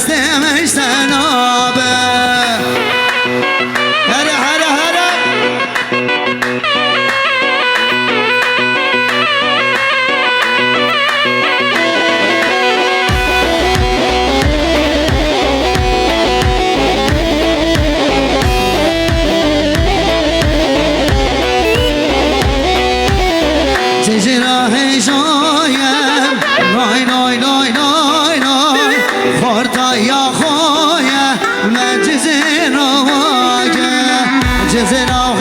استمشتن آبه هره هره هره ججراه شایم رای رای رای رای رای خورتا یا خویم من جزراگه جزراگه